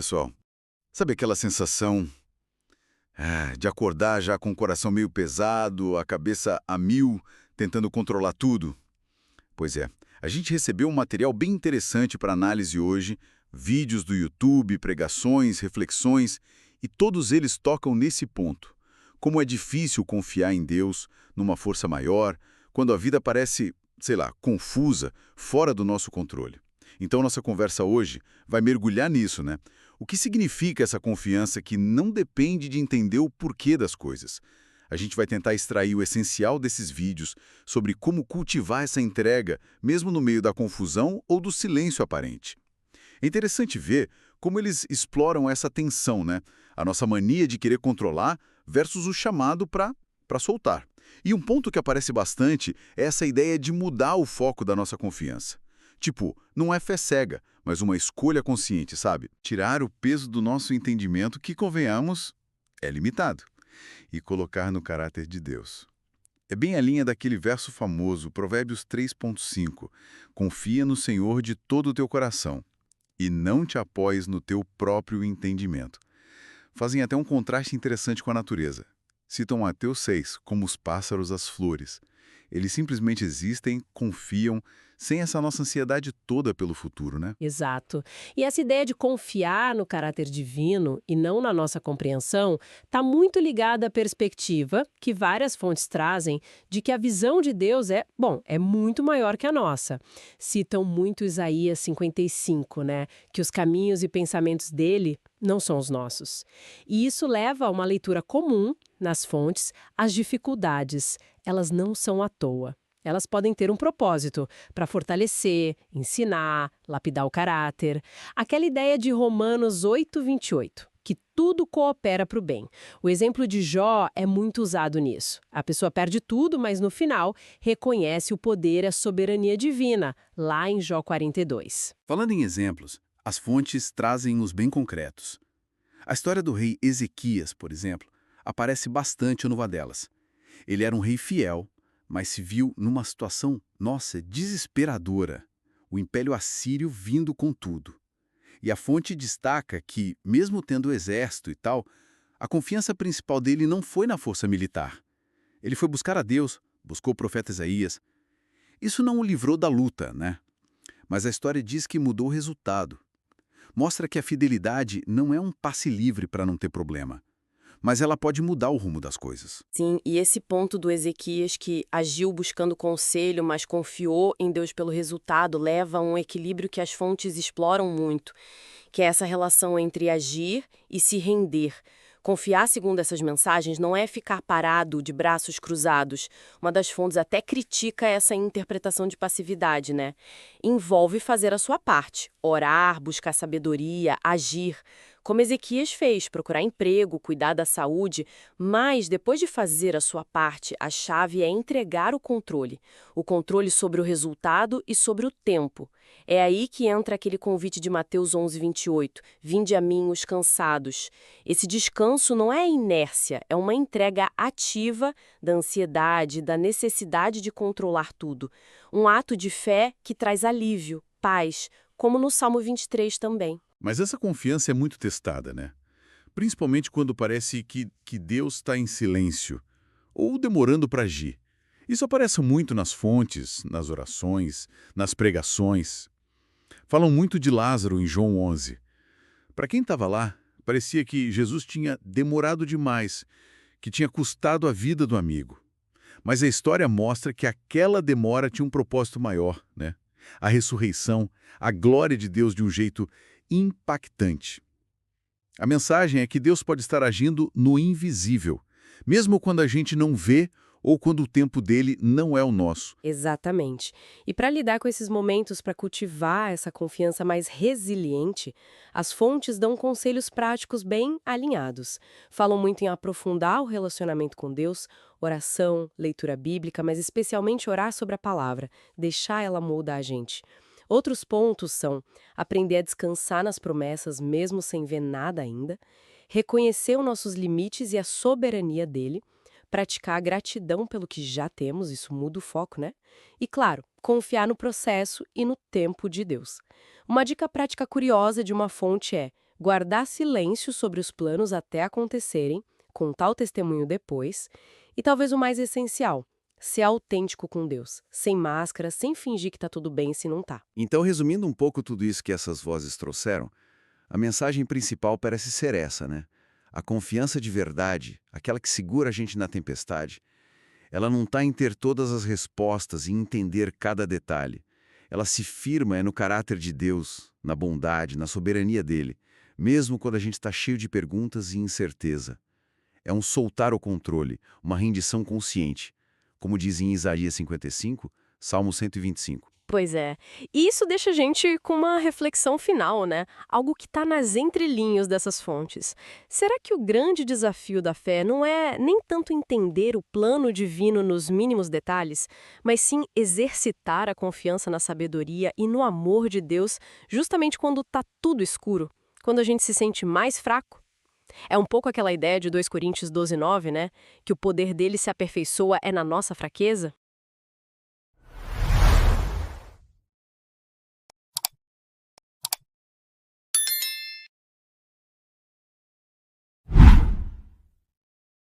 pessoal. Sabe aquela sensação de acordar já com o coração meio pesado, a cabeça a mil, tentando controlar tudo? Pois é, a gente recebeu um material bem interessante para análise hoje, vídeos do YouTube, pregações, reflexões, e todos eles tocam nesse ponto. Como é difícil confiar em Deus, numa força maior, quando a vida parece, sei lá, confusa, fora do nosso controle. Então, nossa conversa hoje vai mergulhar nisso, né? O que significa essa confiança que não depende de entender o porquê das coisas? A gente vai tentar extrair o essencial desses vídeos sobre como cultivar essa entrega, mesmo no meio da confusão ou do silêncio aparente. É interessante ver como eles exploram essa tensão, né? A nossa mania de querer controlar versus o chamado para soltar. E um ponto que aparece bastante é essa ideia de mudar o foco da nossa confiança. Tipo, não é fé cega, mas uma escolha consciente, sabe? Tirar o peso do nosso entendimento que, convenhamos, é limitado, e colocar no caráter de Deus. É bem a linha daquele verso famoso, Provérbios 3,5. Confia no Senhor de todo o teu coração, e não te apoies no teu próprio entendimento. Fazem até um contraste interessante com a natureza. Citam Mateus 6, como os pássaros as flores. Eles simplesmente existem, confiam, sem essa nossa ansiedade toda pelo futuro, né? Exato. E essa ideia de confiar no caráter divino e não na nossa compreensão está muito ligada à perspectiva que várias fontes trazem de que a visão de Deus é muito maior que a nossa. Citam muito Isaías 55, né? Que os caminhos e pensamentos dele não são os nossos. E isso leva a uma leitura comum nas fontes às dificuldades. Elas não são à toa. Elas podem ter um propósito para fortalecer, ensinar, lapidar o caráter. Aquela ideia de Romanos 8:28, que tudo coopera para o bem. O exemplo de Jó é muito usado nisso. A pessoa perde tudo, mas no final reconhece o poder e a soberania divina, lá em Jó 42. Falando em exemplos, as fontes trazem os bem concretos. A história do rei Ezequias, por exemplo, aparece bastante numa delas. Ele era um rei fiel, mas se viu numa situação, nossa, desesperadora. O Império Assírio vindo com tudo. E a fonte destaca que, mesmo tendo exército e tal, a confiança principal dele não foi na força militar. Ele foi buscar a Deus, buscou o profeta Isaías. Isso não o livrou da luta, né? Mas a história diz que mudou o resultado. Mostra que a fidelidade não é um passe livre para não ter problema, mas ela pode mudar o rumo das coisas. Sim, e esse ponto do Ezequias que agiu buscando conselho, mas confiou em Deus pelo resultado, leva a um equilíbrio que as fontes exploram muito, que é essa relação entre agir e se render. Confiar, segundo essas mensagens, não é ficar parado de braços cruzados. Uma das fontes até critica essa interpretação de passividade, né? Envolve fazer a sua parte, orar, buscar sabedoria, agir. Como Ezequias fez, procurar emprego, cuidar da saúde, mas depois de fazer a sua parte, a chave é entregar o controle sobre o resultado e sobre o tempo. É aí que entra aquele convite de Mateus 11:28, vinde a mim os cansados. Esse descanso não é inércia, é uma entrega ativa da ansiedade, da necessidade de controlar tudo. Um ato de fé que traz alívio, paz, como no Salmo 23 também. Mas essa confiança é muito testada, né? Principalmente quando parece que Deus está em silêncio ou demorando para agir. Isso aparece muito nas fontes, nas orações, nas pregações. Falam muito de Lázaro em João 11. Para quem estava lá, parecia que Jesus tinha demorado demais, que tinha custado a vida do amigo. Mas a história mostra que aquela demora tinha um propósito maior, né? A ressurreição, a glória de Deus de um jeito impactante. A mensagem é que Deus pode estar agindo no invisível, mesmo quando a gente não vê ou quando o tempo dele não é o nosso. Exatamente. E para lidar com esses momentos, para cultivar essa confiança mais resiliente, as fontes dão conselhos práticos bem alinhados. Falam muito em aprofundar o relacionamento com Deus, oração, leitura bíblica, mas especialmente orar sobre a palavra, deixar ela moldar a gente. Outros pontos são aprender a descansar nas promessas mesmo sem ver nada ainda, reconhecer os nossos limites e a soberania dele, praticar a gratidão pelo que já temos, isso muda o foco, né? E, claro, confiar no processo e no tempo de Deus. Uma dica prática curiosa de uma fonte é: guardar silêncio sobre os planos até acontecerem, contar o testemunho depois, e talvez o mais essencial, ser autêntico com Deus, sem máscara, sem fingir que tá tudo bem se não tá. Então, resumindo um pouco tudo isso que essas vozes trouxeram, a mensagem principal parece ser essa, né? A confiança de verdade, aquela que segura a gente na tempestade, ela não está em ter todas as respostas e entender cada detalhe. Ela se firma no caráter de Deus, na bondade, na soberania dele, mesmo quando a gente está cheio de perguntas e incerteza. É um soltar o controle, uma rendição consciente, como diz em Isaías 55, Salmo 125. Pois é. E isso deixa a gente com uma reflexão final, né? Algo que está nas entrelinhas dessas fontes. Será que o grande desafio da fé não é nem tanto entender o plano divino nos mínimos detalhes, mas sim exercitar a confiança na sabedoria e no amor de Deus, justamente quando está tudo escuro, quando a gente se sente mais fraco? É um pouco aquela ideia de 2 Coríntios 12:9, né? Que o poder dele se aperfeiçoa é na nossa fraqueza?